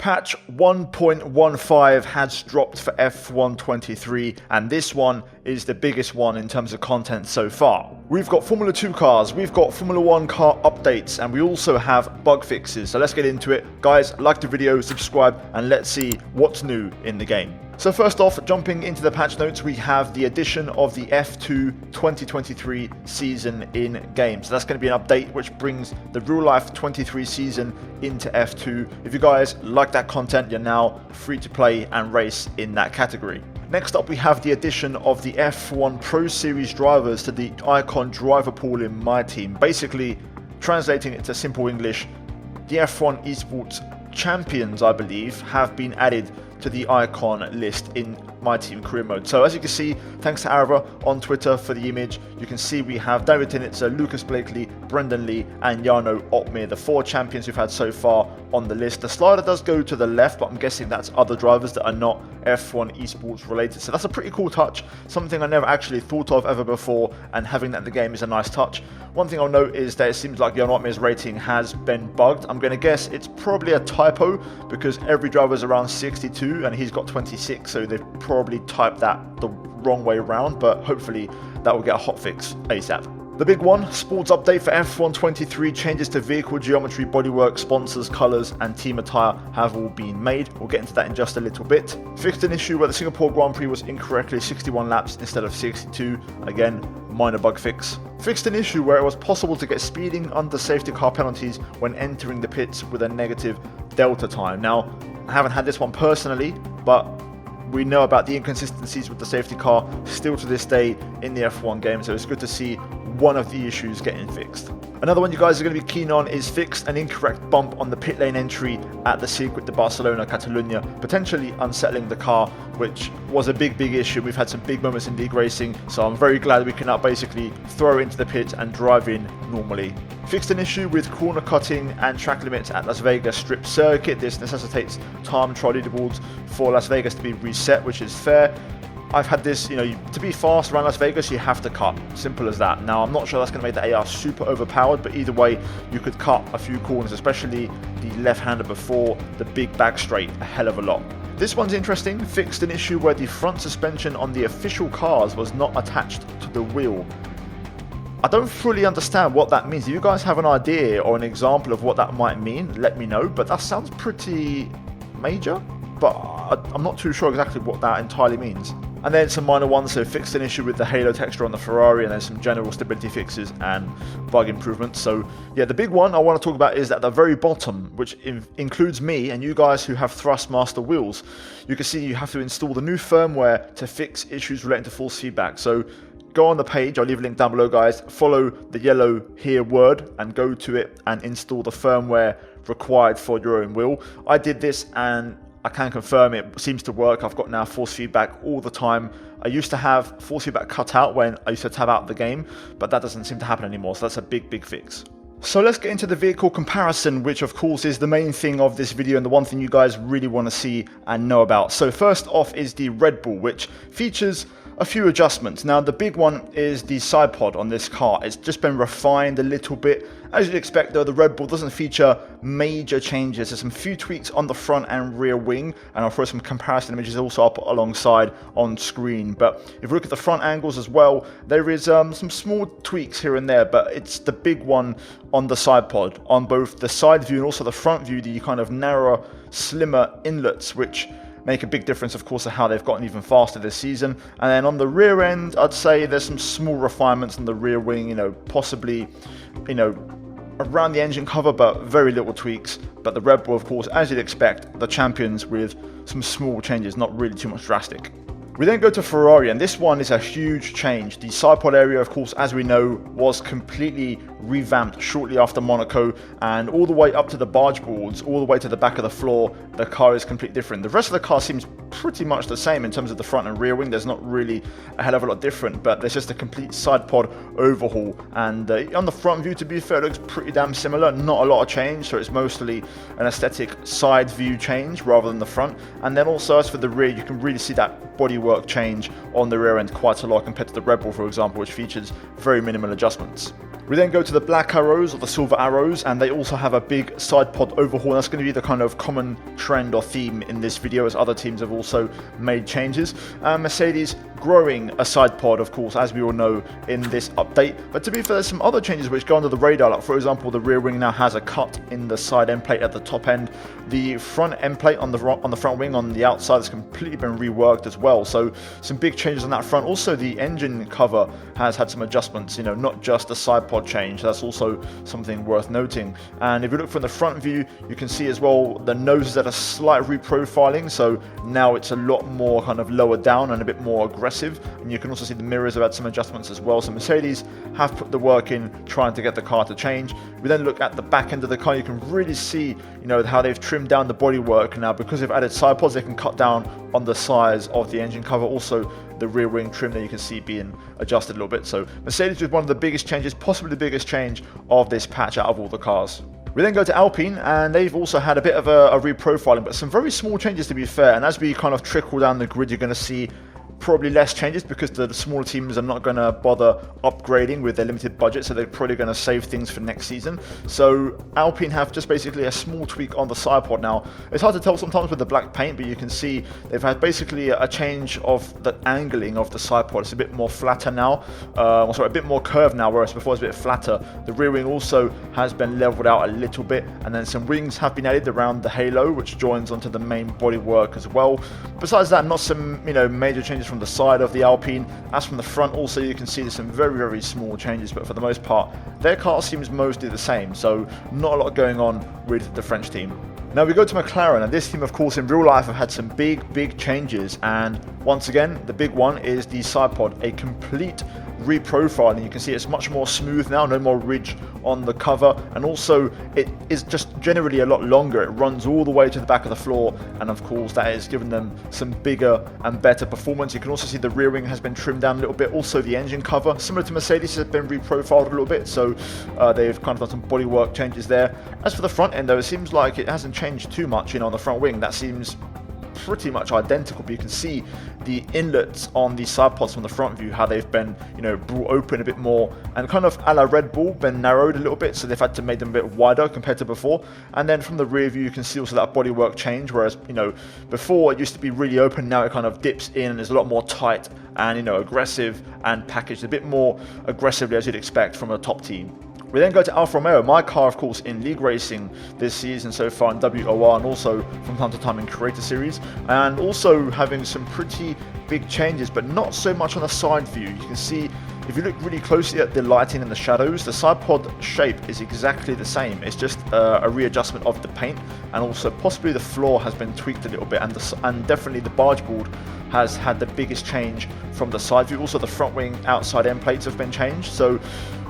Patch 1.15 has dropped for F1 23, and this one is the biggest one in terms of content so far. We've got Formula 2 cars, we've got Formula 1 car updates, and we also have bug fixes. So let's get into it. Guys, like the video, subscribe, and let's see what's new in the game. So first off, jumping into the patch notes, we have the addition of the F2 2023 season in game. So that's going to be an update which brings the real life 23 season into F2. If you guys like that content, you're now free to play and race in that category. Next up, we have the addition of the F1 Pro Series drivers to the Icon driver pool in my team. Basically, translating it to simple English, the F1 esports champions, I believe, have been added to the Icon list in my team career mode. So as you can see, thanks to Arava on Twitter for the image, you can see we have David Tinitzer, Lucas Blakely, Brendan Lee, and Jarno Opmeer, the 4 champions we've had so far on the list. The slider does go to the left, but I'm guessing that's other drivers that are not F1 esports related. So that's a pretty cool touch, something I never actually thought of ever before, and having that in the game is a nice touch. One thing I'll note is that it seems like Jarno Opmeer's rating has been bugged. I'm going to guess it's probably a typo because every driver is around 62 and he's got 26, so they've probably typed that the wrong way around, but hopefully that will get a hotfix ASAP. The big one, sports update for F1 23, changes to vehicle geometry, bodywork, sponsors, colours and team attire have all been made. We'll get into that in just a little bit. Fixed an issue where the Singapore Grand Prix was incorrectly 61 laps instead of 62. Again, minor bug fix. Fixed an issue where it was possible to get speeding under safety car penalties when entering the pits with a negative delta time. Now, I haven't had this one personally, but we know about the inconsistencies with the safety car still to this day in the F1 game, so it's good to see one of the issues getting fixed. Another one you guys are going to be keen on is fixed an incorrect bump on the pit lane entry at the Circuit de Barcelona, Catalunya, potentially unsettling the car, which was a big issue. We've had some big moments in league racing, so I'm very glad we can now basically throw into the pit and drive in normally. Fixed an issue with corner cutting and track limits at Las Vegas Strip Circuit. This necessitates time trial leaderboards for Las Vegas to be reset, which is fair. I've had this, to be fast around Las Vegas, you have to cut. Simple as that. Now, I'm not sure that's going to make the AR super overpowered, but either way, you could cut a few corners, especially the left-hander before the big back straight, a hell of a lot. This one's interesting. Fixed an issue where the front suspension on the official cars was not attached to the wheel. I don't fully understand what that means. If you guys have an idea or an example of what that might mean, let me know, but that sounds pretty major, but I'm not too sure exactly what that entirely means. And then some minor ones, so fixed an issue with the halo texture on the Ferrari, and then some general stability fixes and bug improvements. So yeah, the big one I want to talk about is at the very bottom, which includes me and you guys who have Thrustmaster wheels. You can see you have to install the new firmware to fix issues relating to force feedback. So go on the page, I'll leave a link down below, guys, follow the yellow here word and go to it and install the firmware required for your own wheel. I did this and I can confirm it seems to work. I've got now force feedback all the time. I used to have force feedback cut out when I used to tab out the game, but that doesn't seem to happen anymore, so that's a big fix. So let's get into the vehicle comparison, which of course is the main thing of this video and the one thing you guys really want to see and know about. So first off is the Red Bull, which features a few adjustments. Now the big one is the side pod on this car. It's just been refined a little bit. As you'd expect though, the Red Bull doesn't feature major changes. There's some few tweaks on the front and rear wing, and I'll throw some comparison images also up alongside on screen. But if we look at the front angles as well, there is some small tweaks here and there, but it's the big one on the side pod. On both the side view and also the front view, the kind of narrower, slimmer inlets, which make a big difference, of course, to how they've gotten even faster this season. And then on the rear end, I'd say there's some small refinements on the rear wing, possibly, around the engine cover, but very little tweaks. But the Red Bull, of course, as you'd expect, the champions with some small changes, not really too much drastic. We then go to Ferrari, and this one is a huge change. The side pod area, of course, as we know, was completely revamped shortly after Monaco, and all the way up to the barge boards, all the way to the back of the floor, the car is completely different. The rest of the car seems pretty much the same in terms of the front and rear wing. There's not really a hell of a lot different, but there's just a complete side pod overhaul. And on the front view, to be fair, it looks pretty damn similar. Not a lot of change, so it's mostly an aesthetic side view change rather than the front. And then also as for the rear, you can really see that bodywork bodywork change on the rear end quite a lot compared to the Red Bull, for example, which features very minimal adjustments. We then go to the black arrows or the silver arrows, and they also have a big side pod overhaul. That's going to be the kind of common trend or theme in this video, as other teams have also made changes. Mercedes growing a side pod, of course, as we all know in this update. But to be fair, there's some other changes which go under the radar. Like, for example, the rear wing now has a cut in the side end plate at the top end. The front end plate on the front wing on the outside has completely been reworked as well. So some big changes on that front. Also, the engine cover has had some adjustments, you know, not just the side pod change. That's also something worth noting. And if you look from the front view, you can see as well the nose is at a slight reprofiling, so now it's a lot more kind of lower down and a bit more aggressive. And you can also see the mirrors have had some adjustments as well. So Mercedes have put the work in trying to get the car to change. We then look at the back end of the car. You can really see, you know, how they've trimmed down the bodywork. Now, because they've added side pods, they can cut down on the size of the engine cover. Also, the rear wing trim that you can see being adjusted a little bit. So Mercedes was one of the biggest changes, possibly the biggest change of this patch out of all the cars. We then go to Alpine, and they've also had a bit of a reprofiling, but some very small changes, to be fair. And as we kind of trickle down the grid, you're going to see probably less changes because the smaller teams are not going to bother upgrading with their limited budget, so they're probably going to save things for next season. So Alpine have just basically a small tweak on the side pod now. It's hard to tell sometimes with the black paint, but you can see they've had basically a change of the angling of the side pod. It's a bit more flatter now, a bit more curved now, whereas before it's a bit flatter. The rear wing also has been leveled out a little bit, and then some wings have been added around the halo, which joins onto the main bodywork as well. Besides that, not some, you know, major changes from the side of the Alpine. As from the front, also you can see there's some very, very small changes, but for the most part their car seems mostly the same, so not a lot going on with the French team. Now we go to McLaren, and this team, of course, in real life have had some big changes, and once again the big one is the side pod, a complete reprofiling. You can see it's much more smooth now, no more ridge on the cover, and also it is just generally a lot longer. It runs all the way to the back of the floor, and of course that has given them some bigger and better performance. You can also see the rear wing has been trimmed down a little bit. Also the engine cover, similar to Mercedes, has been reprofiled a little bit, so they've kind of done some bodywork changes there. As for the front end though, it seems like it hasn't changed too much, you know, on the front wing. That seems pretty much identical, but you can see the inlets on the side pods from the front view, how they've been, you know, brought open a bit more, and kind of a la Red Bull, been narrowed a little bit, so they've had to make them a bit wider compared to before. And then from the rear view, you can see also that bodywork change, whereas, you know, before it used to be really open, now it kind of dips in and is a lot more tight and, you know, aggressive and packaged a bit more aggressively as you'd expect from a top team. We then go to Alfa Romeo, my car, of course, in league racing this season so far in WOR, and also from time to time in Creator Series, and also having some pretty big changes, but not so much on the side view. You can see, if you look really closely at the lighting and the shadows, the side pod shape is exactly the same. It's just a readjustment of the paint, and also possibly the floor has been tweaked a little bit, and definitely the barge board has had the biggest change from the side view. Also the front wing outside end plates have been changed, so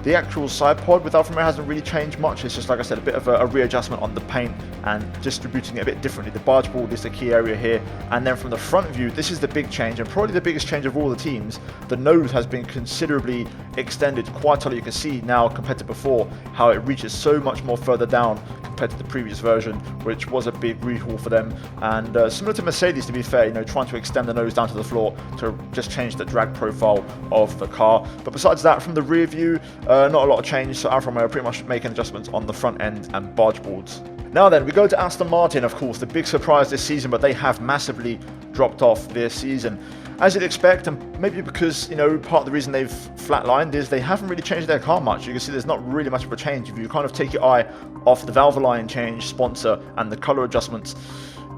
the actual side pod with Alfa Romeo hasn't really changed much. It's just, like I said, a bit of a readjustment on the paint and distributing it a bit differently. The barge board is the key area here, and then from the front view, this is the big change, and probably the biggest change of all the teams. The nose has been considerably extended quite a lot. You can see now compared to before how it reaches so much more further down compared to the previous version, which was a big rehaul for them. And similar to Mercedes, to be fair, you know, trying to extend the nose down to the floor to just change the drag profile of the car. But besides that, from the rear view, not a lot of change, so Alfa Romeo are pretty much making adjustments on the front end and barge boards. Now then, we go to Aston Martin, of course, the big surprise this season, but they have massively dropped off this season. As you'd expect, and maybe because, you know, part of the reason they've flatlined is they haven't really changed their car much. You can see there's not really much of a change. If you kind of take your eye off the Valvoline change, sponsor, and the colour adjustments,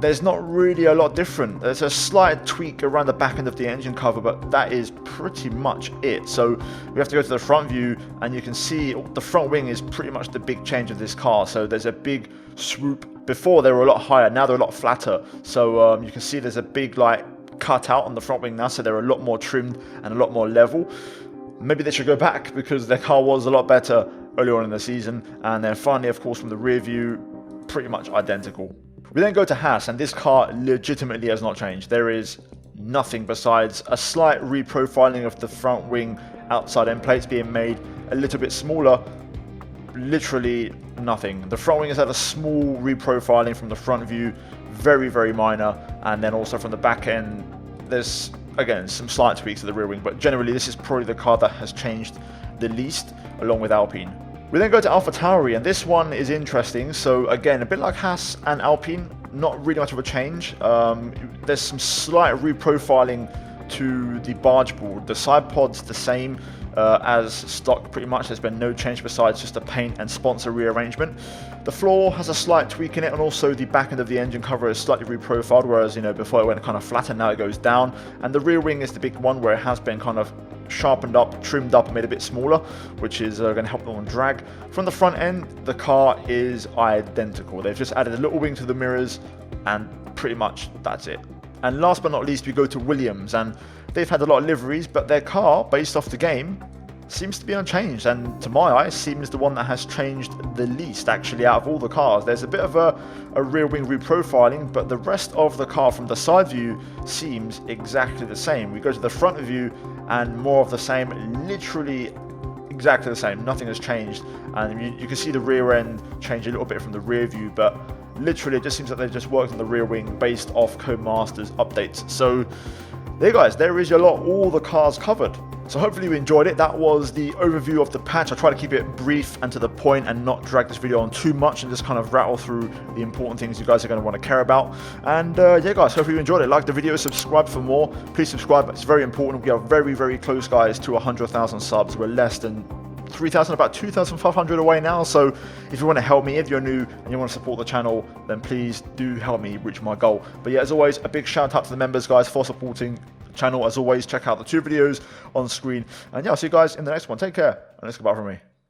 there's not really a lot different. There's a slight tweak around the back end of the engine cover, but that is pretty much it. So we have to go to the front view, and you can see the front wing is pretty much the big change of this car. So there's a big swoop. Before they were a lot higher, now they're a lot flatter. So you can see there's a big like cut out on the front wing now, so they're a lot more trimmed and a lot more level. Maybe they should go back because their car was a lot better earlier on in the season. And then finally, of course, from the rear view, pretty much identical. We then go to Haas, and this car legitimately has not changed. There is nothing besides a slight reprofiling of the front wing outside end plates being made a little bit smaller. Literally nothing. The front wing has had a small reprofiling from the front view, very, very minor, and then also from the back end, there's again, some slight tweaks to the rear wing, but generally this is probably the car that has changed the least, along with Alpine. We then go to AlphaTauri, and this one is interesting. So again, a bit like Haas and Alpine, not really much of a change. There's some slight reprofiling to the barge board. The side pod's the same as stock pretty much. There's been no change besides just a paint and sponsor rearrangement. The floor has a slight tweak in it, and also the back end of the engine cover is slightly reprofiled, whereas, you know, before it went kind of flat and now it goes down. And the rear wing is the big one where it has been kind of sharpened up, trimmed up, and made a bit smaller, which is going to help them on drag. From the front end, the car is identical. They've just added a little wing to the mirrors, and pretty much that's it. And last but not least, we go to Williams, and they've had a lot of liveries, but their car, based off the game, seems to be unchanged, and to my eye, seems the one that has changed the least, actually, out of all the cars. There's a bit of a rear wing reprofiling, but the rest of the car from the side view seems exactly the same. We go to the front view, and more of the same, literally exactly the same. Nothing has changed, and you can see the rear end change a little bit from the rear view, but literally it just seems like they've just worked on the rear wing based off Codemasters updates. So there, guys, there is all the cars covered. So hopefully you enjoyed it. That was the overview of the patch. I try to keep it brief and to the point and not drag this video on too much, and just kind of rattle through the important things you guys are going to want to care about. And yeah, guys, hopefully you enjoyed it. Like the video, subscribe for more. Please subscribe. It's very important. We are very, very close, guys, to 100,000 subs. We're less than 3,000, about 2,500 away now. So if you want to help me, if you're new and you want to support the channel, then please do help me reach my goal. But yeah, as always, a big shout out to the members, guys, for supporting the channel. As always, check out the 2 videos on screen, and yeah, I'll see you guys in the next one. Take care, and it's goodbye from me.